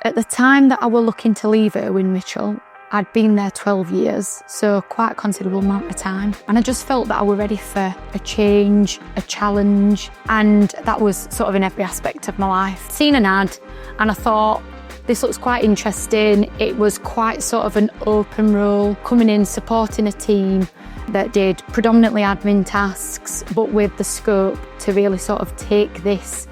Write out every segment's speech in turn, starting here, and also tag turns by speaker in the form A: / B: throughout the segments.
A: At the time that I were looking to leave Irwin Mitchell, I'd been there 12 years, so quite a considerable amount of time. And I just felt that I were ready for a change, a challenge, and that was sort of in every aspect of my life. Seen an ad and I thought, this looks quite interesting. It was quite sort of an open role, coming in, supporting a team that did predominantly admin tasks, but with the scope to really sort of take this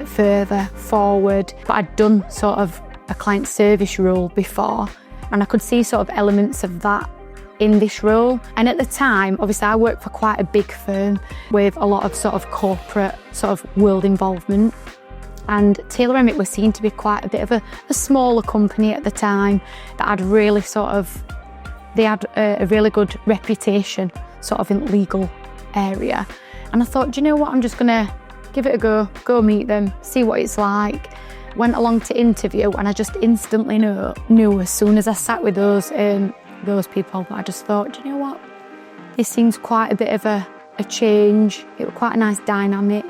A: further forward. But I'd done sort of a client service role before, and I could see sort of elements of that in this role. And at the time, obviously I worked for quite a big firm with a lot of sort of corporate sort of world involvement. And Taylor Emmet was seen to be quite a bit of a smaller company at the time that had really they had a really good reputation sort of in the legal area. And I thought, do you know what, I'm just gonna give it a go meet them, see what it's like. Went along to interview and I just instantly knew as soon as I sat with those people that I just thought, do you know what, this seems quite a bit of a change. It was quite a nice dynamic.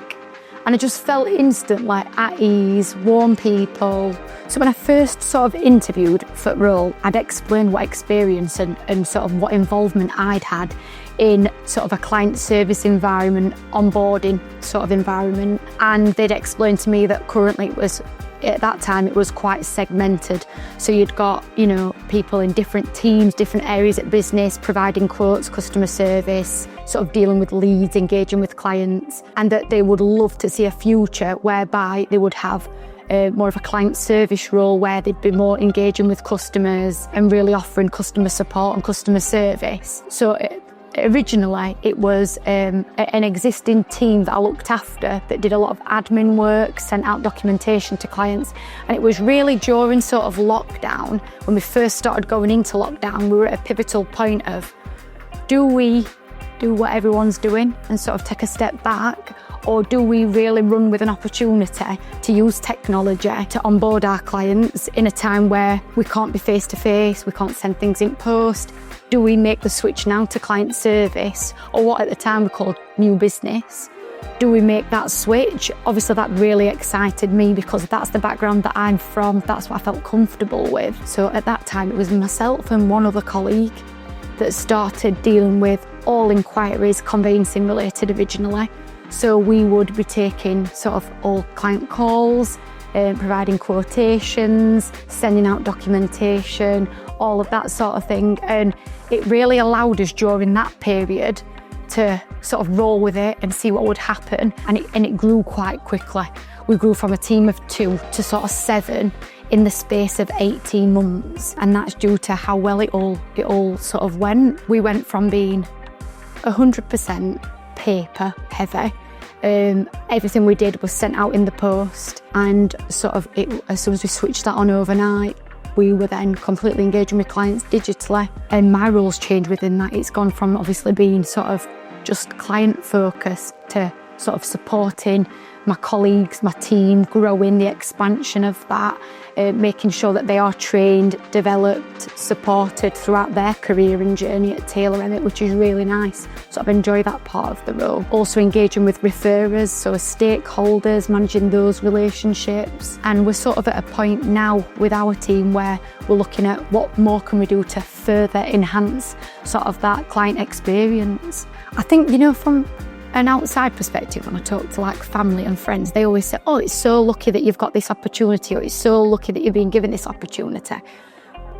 A: And I just felt instantly at ease, warm people. So when I first sort of interviewed for the role, I'd explained what experience and sort of what involvement I'd had in sort of a client service environment, onboarding sort of environment. And they'd explained to me that currently at that time it was quite segmented. So you'd got, people in different teams, different areas of business, providing quotes, customer service, sort of dealing with leads, engaging with clients, and that they would love to see a future whereby they would have more of a client service role where they'd be more engaging with customers and really offering customer support and customer service. So originally it was an existing team that I looked after that did a lot of admin work, sent out documentation to clients, and it was really during sort of lockdown, when we first started going into lockdown, we were at a pivotal point of, do we do what everyone's doing and sort of take a step back, or do we really run with an opportunity to use technology to onboard our clients in a time where we can't be face to face, we can't send things in post? Do we make the switch now to client service, or what at the time we called new business? Do we make that switch? Obviously that really excited me because that's the background that I'm from, that's what I felt comfortable with. So at that time it was myself and one other colleague that started dealing with all inquiries conveyancing related originally. So we would be taking sort of all client calls, providing quotations, sending out documentation, all of that sort of thing. And it really allowed us during that period to sort of roll with it and see what would happen. And it grew quite quickly. We grew from a team of 2 to sort of 7 in the space of 18 months. And that's due to how well it all sort of went. We went from being 100% paper heavy. Everything we did was sent out in the post, and sort of as soon as we switched that on overnight, we were then completely engaging with clients digitally. And my role's changed within that. It's gone from obviously being sort of just client focused to sort of supporting my colleagues, my team, growing the expansion of that, making sure that they are trained, developed, supported throughout their career and journey at Taylor Emmet, which is really nice. So I've enjoyed that part of the role. Also engaging with referrers, so as stakeholders, managing those relationships. And we're sort of at a point now with our team where we're looking at what more can we do to further enhance sort of that client experience. I think, from an outside perspective, when I talk to like family and friends, they always say, oh, it's so lucky that you've got this opportunity, or it's so lucky that you've been given this opportunity.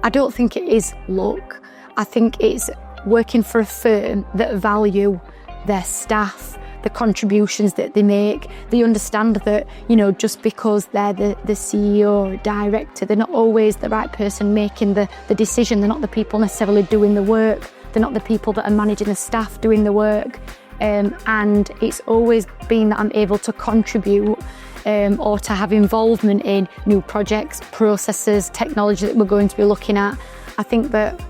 A: I don't think it is luck. I think it's working for a firm that value their staff, the contributions that they make. They understand that, just because they're the CEO or director, they're not always the right person making the decision. They're not the people necessarily doing the work. They're not the people that are managing the staff doing the work. And it's always been that I'm able to contribute or to have involvement in new projects, processes, technology that we're going to be looking at. I think that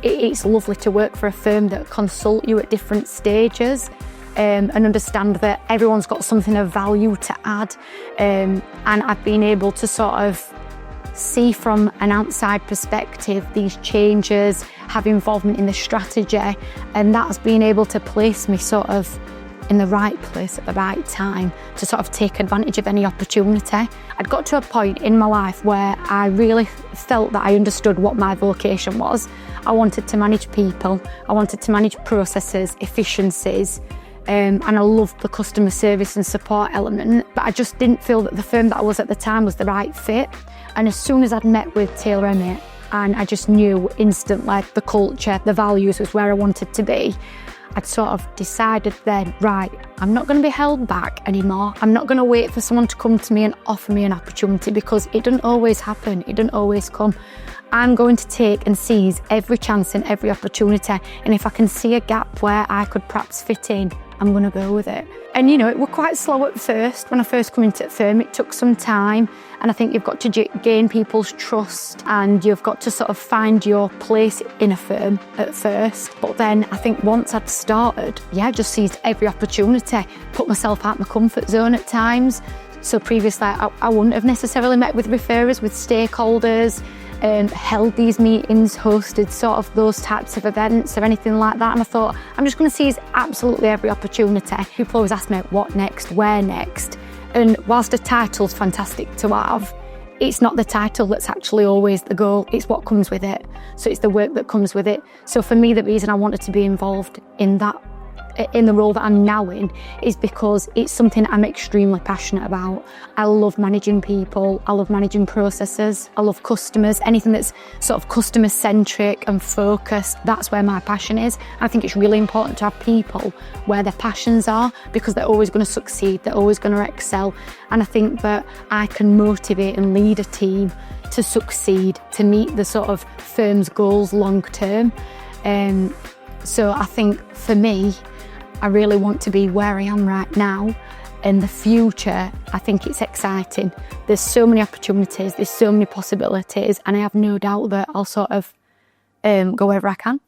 A: it's lovely to work for a firm that consult you at different stages and understand that everyone's got something of value to add. And I've been able to sort of see from an outside perspective these changes, have involvement in the strategy, and that's been able to place me sort of in the right place at the right time to sort of take advantage of any opportunity. I'd got to a point in my life where I really felt that I understood what my vocation was. I wanted to manage people, I wanted to manage processes, efficiencies, and I loved the customer service and support element, but I just didn't feel that the firm that I was at the time was the right fit. And as soon as I'd met with Taylor Emmet, and I just knew instantly the culture, the values was where I wanted to be, I'd sort of decided then, right, I'm not going to be held back anymore. I'm not going to wait for someone to come to me and offer me an opportunity, because it doesn't always happen, it doesn't always come. I'm going to take and seize every chance and every opportunity, and if I can see a gap where I could perhaps fit in, I'm going to go with it. And it were quite slow at first. When I first come into the firm, it took some time, and I think you've got to gain people's trust, and you've got to sort of find your place in a firm at first. But then I think once I'd started, I just seized every opportunity, put myself out of my comfort zone at times. So previously I wouldn't have necessarily met with referrers, with stakeholders, held these meetings, hosted sort of those types of events or anything like that. And I thought, I'm just going to seize absolutely every opportunity. People always ask me, what next, where next? And whilst a title's fantastic to have, it's not the title that's actually always the goal, it's what comes with it. So it's the work that comes with it. So for me, the reason I wanted to be involved in the role that I'm now in is because it's something I'm extremely passionate about. I love managing people, I love managing processes, I love customers, anything that's sort of customer centric and focused, that's where my passion is. I think it's really important to have people where their passions are, because they're always going to succeed, they're always going to excel. And I think that I can motivate and lead a team to succeed, to meet the sort of firm's goals long term. So I think for me, I really want to be where I am right now. In the future, I think it's exciting. There's so many opportunities, there's so many possibilities, and I have no doubt that I'll sort of go wherever I can.